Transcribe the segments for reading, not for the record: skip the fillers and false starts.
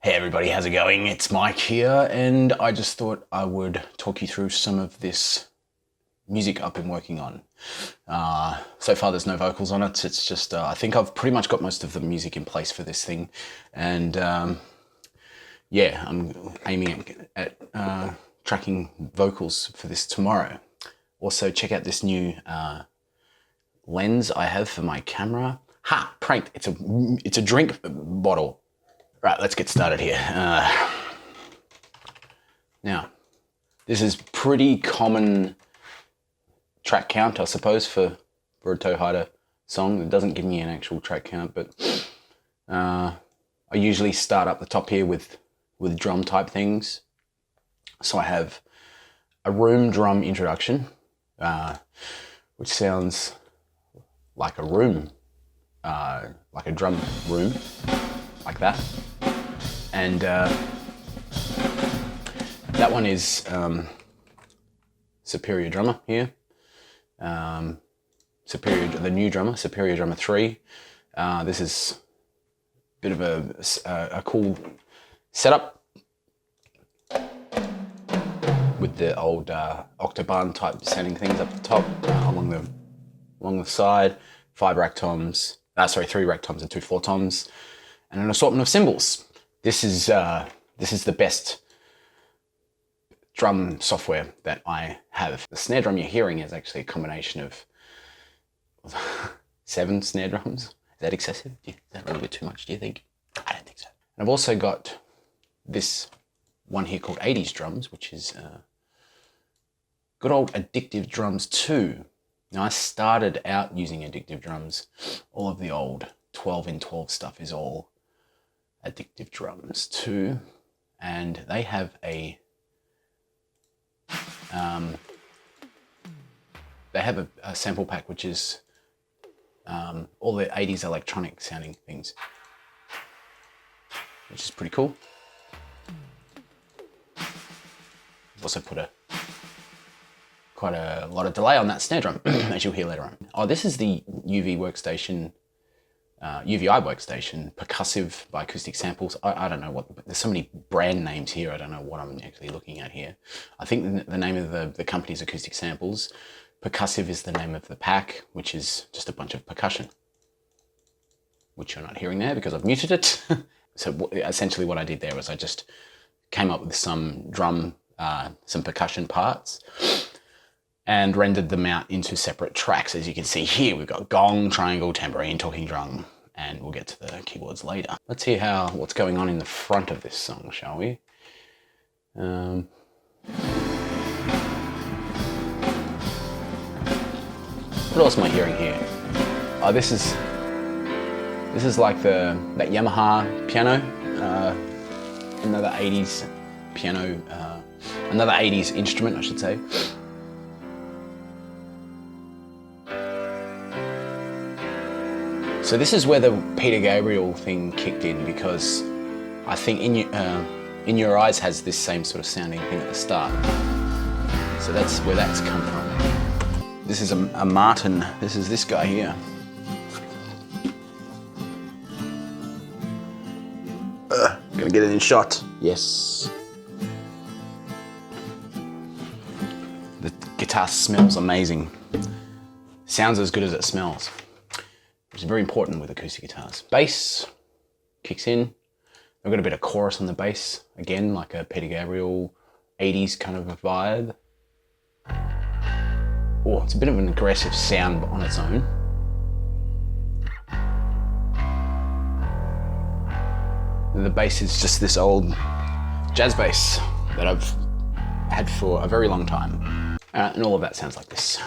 Hey everybody, how's it going? It's Mike here, and I just thought I would talk you through some of this music I've been working on. So far there's no vocals on it, it's just, I think I've pretty much got most of the music in place for this thing, and yeah, I'm aiming at tracking vocals for this tomorrow. Also, check out this new lens I have for my camera. Ha! Pranked! It's a drink bottle. Right, let's get started here. Now, this is pretty common track count, I suppose, for a Toehider song. It doesn't give me an actual track count, but I usually start up the top here with drum type things. So I have a room drum introduction, which sounds like a room, like a drum room, like that. And that one is Superior Drummer here. The new drummer, Superior Drummer 3. This is a bit of a cool setup with the old octobarn type sounding things up the top, along the side. 3 rack toms and 2 floor toms, and an assortment of cymbals. This is the best drum software that I have. The snare drum you're hearing is actually a combination of 7 snare drums. Is that excessive? Is that a little bit too much, do you think? I don't think so. And I've also got this one here called 80s drums, which is good old Addictive Drums 2. Now, I started out using Addictive Drums. All of the old 12 in 12 stuff is all Addictive Drums 2, and they have a sample pack which is all the 80s electronic sounding things, which is pretty cool. I've also put quite a lot of delay on that snare drum, as you'll hear later on. Oh, this is the UVI workstation, percussive by Acoustic Samples. I don't know what, there's so many brand names here, I don't know what I'm actually looking at here. I think the name of the company is Acoustic Samples. Percussive is the name of the pack, which is just a bunch of percussion, which you're not hearing there because I've muted it. So essentially what I did there was I just came up with some some percussion parts, and rendered them out into separate tracks. As you can see here, we've got gong, triangle, tambourine, talking drum, and we'll get to the keyboards later. Let's hear what's going on in the front of this song, shall we? What else am I hearing here? Oh, this is like that Yamaha piano, another 80s piano, another 80s instrument, I should say. So this is where the Peter Gabriel thing kicked in, because I think In Your Eyes has this same sort of sounding thing at the start. So that's where that's come from. This is a Martin. This is this guy here. Gonna get it in shot. Yes. The guitar smells amazing. Sounds as good as it smells, which is very important with acoustic guitars. Bass kicks in. I've got a bit of chorus on the bass, again, like a Peter Gabriel 80s kind of a vibe. Oh, it's a bit of an aggressive sound on its own. The bass is just this old jazz bass that I've had for a very long time. And all of that sounds like this.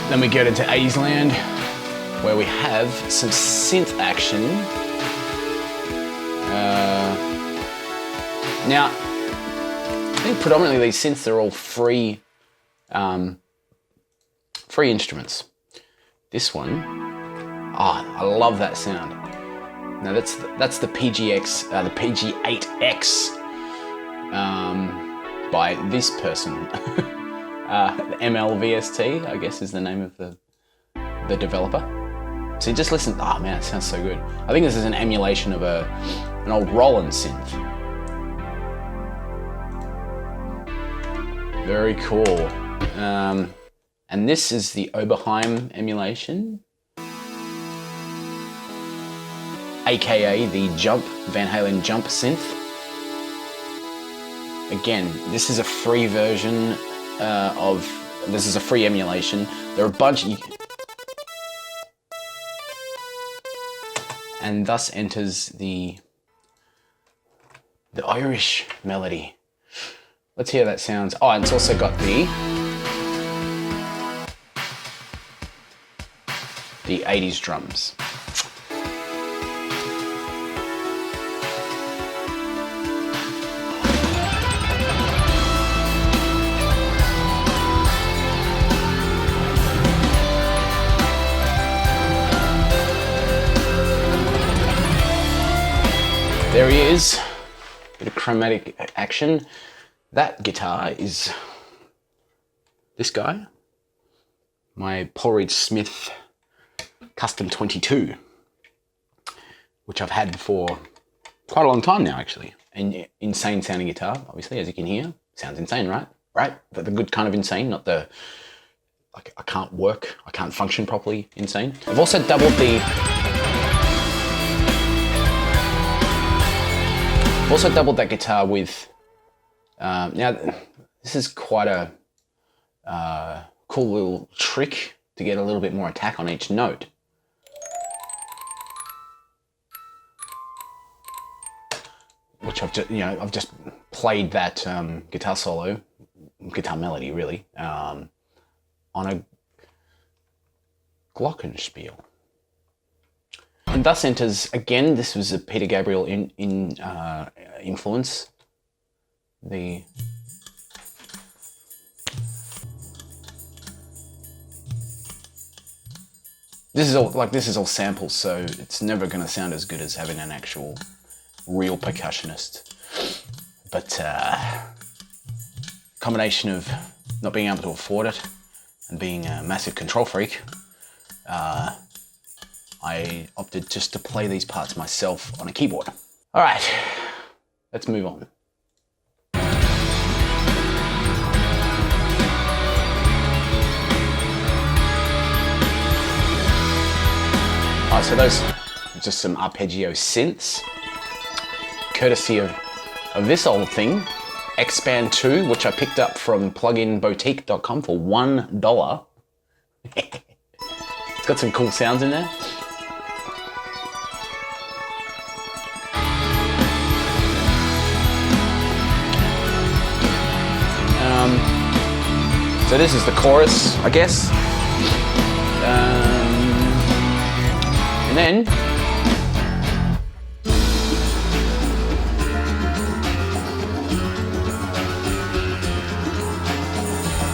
Then we get into 80s land, where we have some synth action. Now, I think predominantly these synths are all free instruments. This one, I love that sound. Now that's the PGX, the PG8X by this person. The MLVST, I guess, is the name of the the developer. So just listen. Oh man, it sounds so good. I think this is an emulation of an old Roland synth. Very cool. And this is the Oberheim emulation, aka the Van Halen Jump synth. Again, this is a free version this is a free emulation. There are a bunch, and thus enters the Irish melody. Let's hear how that sounds. Oh, and it's also got the 80s drums. There he is, bit of chromatic action. That guitar is this guy, my Paul Reed Smith Custom 22, which I've had for quite a long time now actually. An insane sounding guitar, obviously, as you can hear. Sounds insane, right? Right? But the good kind of insane, not the, like, I can't work, I can't function properly insane. I've also doubled that guitar with, now this is quite a cool little trick to get a little bit more attack on each note. Which I've just played that guitar solo, guitar melody really, on a glockenspiel. And thus enters, again, this was a Peter Gabriel influence. This is all samples, so it's never going to sound as good as having an actual real percussionist. But combination of not being able to afford it and being a massive control freak, I opted just to play these parts myself on a keyboard. All right, let's move on. All right, so those are just some arpeggio synths, courtesy of this old thing, Xband 2, which I picked up from pluginboutique.com for $1. It's got some cool sounds in there. So this is the chorus, I guess. And then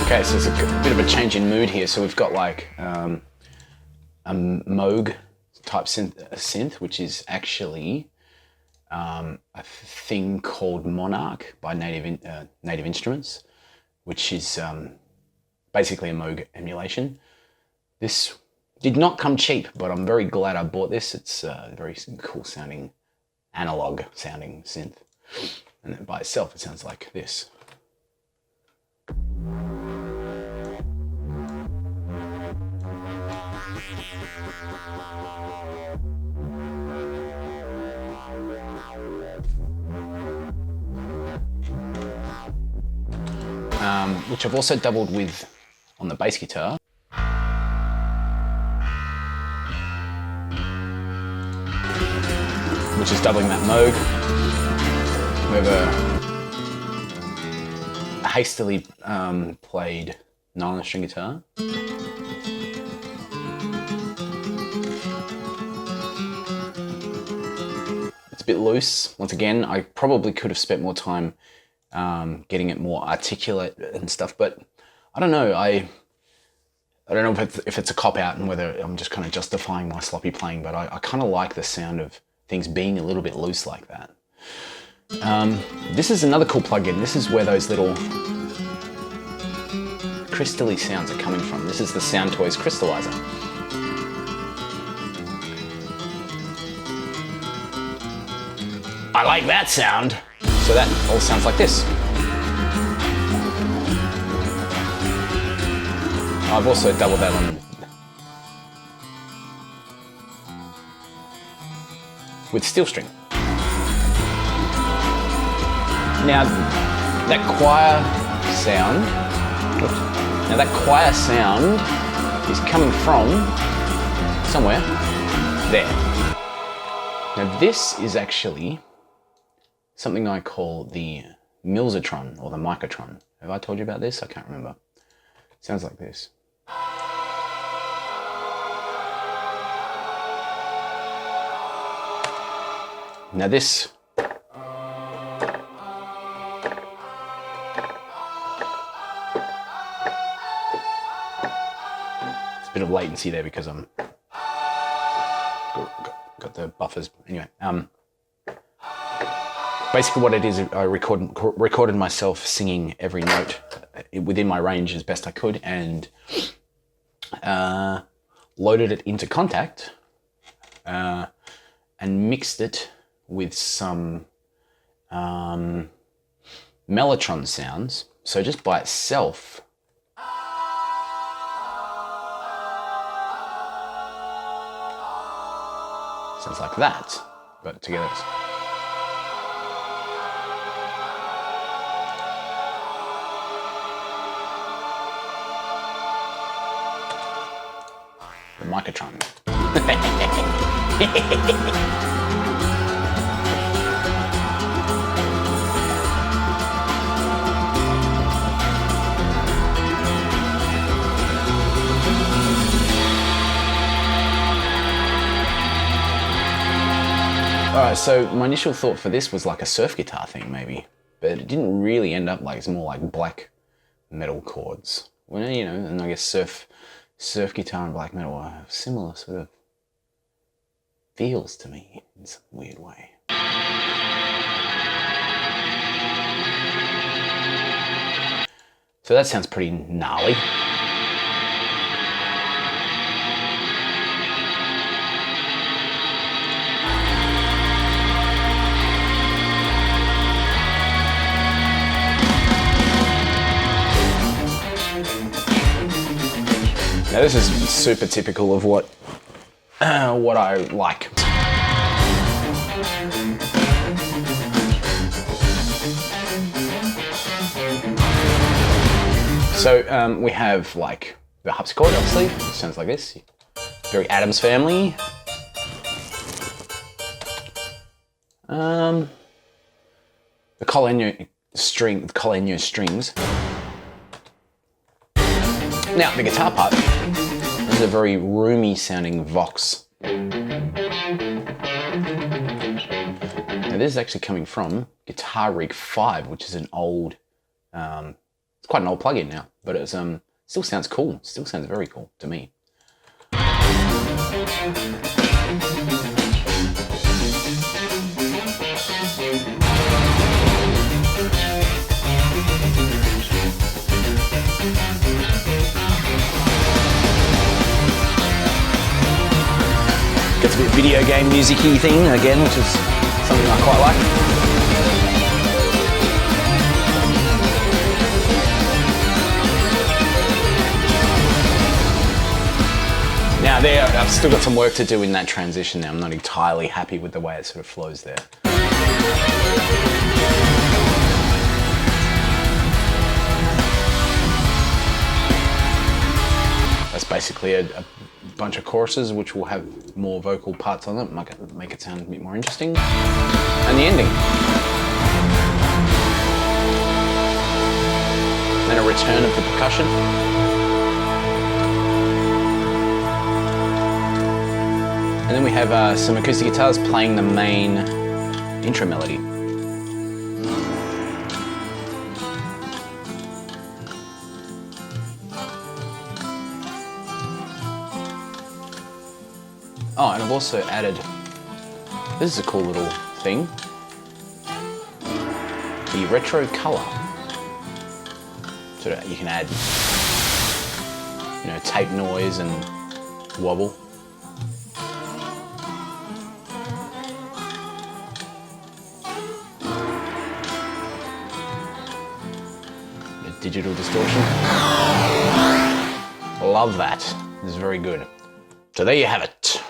okay, so there's a bit of a change in mood here. So we've got like a Moog type synth, which is actually a thing called Monarch by Native Instruments, which is basically a Moog emulation. This did not come cheap, but I'm very glad I bought this. It's a very cool sounding, analog sounding synth. And then by itself, it sounds like this. Which I've also doubled with on the bass guitar. Which is doubling that Moog. We have a hastily played nylon string guitar. It's a bit loose. Once again, I probably could have spent more time getting it more articulate and stuff, but I don't know. I don't know if it's a cop-out and whether I'm just kind of justifying my sloppy playing, but I kind of like the sound of things being a little bit loose like that. This is another cool plugin. This is where those little crystally sounds are coming from. This is the Sound Toys Crystallizer. I like that sound. So that all sounds like this. I've also doubled that on with steel string. Now that choir sound is coming from somewhere there. Now this is actually something I call the Milsatron or the Microtron. Have I told you about this? I can't remember. Sounds like this. Now this bit of latency there because I'm got the buffers. Anyway, basically what it is, I recorded myself singing every note within my range as best I could, and loaded it into Kontakt and mixed it with some mellotron sounds. So just by itself, sounds like that, but together it's... the Microtron. Alright, so my initial thought for this was like a surf guitar thing maybe, but it didn't really end up like, it's more like black metal chords. Well, you know, and I guess surf guitar and black metal have similar sort of feels to me in some weird way. So that sounds pretty gnarly. Now this is super typical of what I like. So we have like the harpsichord, obviously. It sounds like this. Very Addams Family. The Colenio strings. Now, the guitar part is a very roomy sounding Vox. Now this is actually coming from Guitar Rig 5, which is an old, it's quite an old plugin now, but it's still sounds cool, still sounds very cool to me. Gets a bit video game music-y thing again, which is something I quite like. Now there, I've still got some work to do in that transition now. I'm not entirely happy with the way it sort of flows there. That's basically a bunch of choruses which will have more vocal parts on it, make it sound a bit more interesting. And the ending. Then a return of the percussion. And then we have some acoustic guitars playing the main intro melody. Oh, and I've also added, this is a cool little thing, the retro color. So that you can add, you know, tape noise and wobble. digital distortion. Love that. This is very good. So there you have it.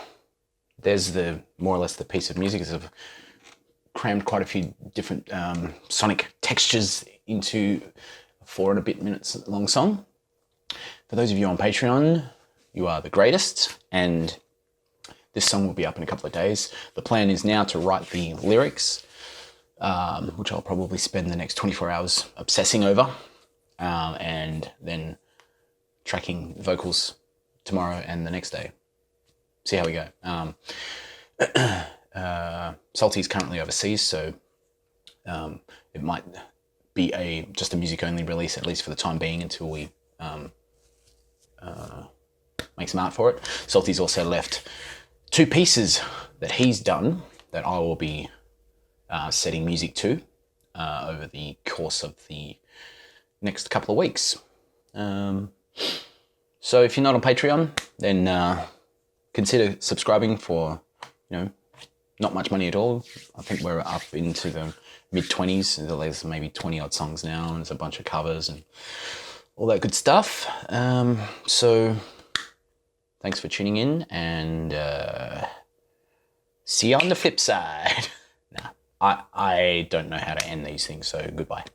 There's the more or less the piece of music. I've crammed quite a few different sonic textures into a 4 and a bit minutes long song. For those of you on Patreon, you are the greatest, and this song will be up in a couple of days. The plan is now to write the lyrics, which I'll probably spend the next 24 hours obsessing over, and then tracking vocals tomorrow and the next day. See how we go. Salty's currently overseas, so it might be just a music-only release, at least for the time being, until we make some art for it. Salty's also left 2 pieces that he's done that I will be setting music to over the course of the next couple of weeks. So if you're not on Patreon, then consider subscribing for, not much money at all. I think we're up into the mid-20s. There's maybe 20 odd songs now, and there's a bunch of covers and all that good stuff. So thanks for tuning in, and see you on the flip side. Nah, I don't know how to end these things, so goodbye.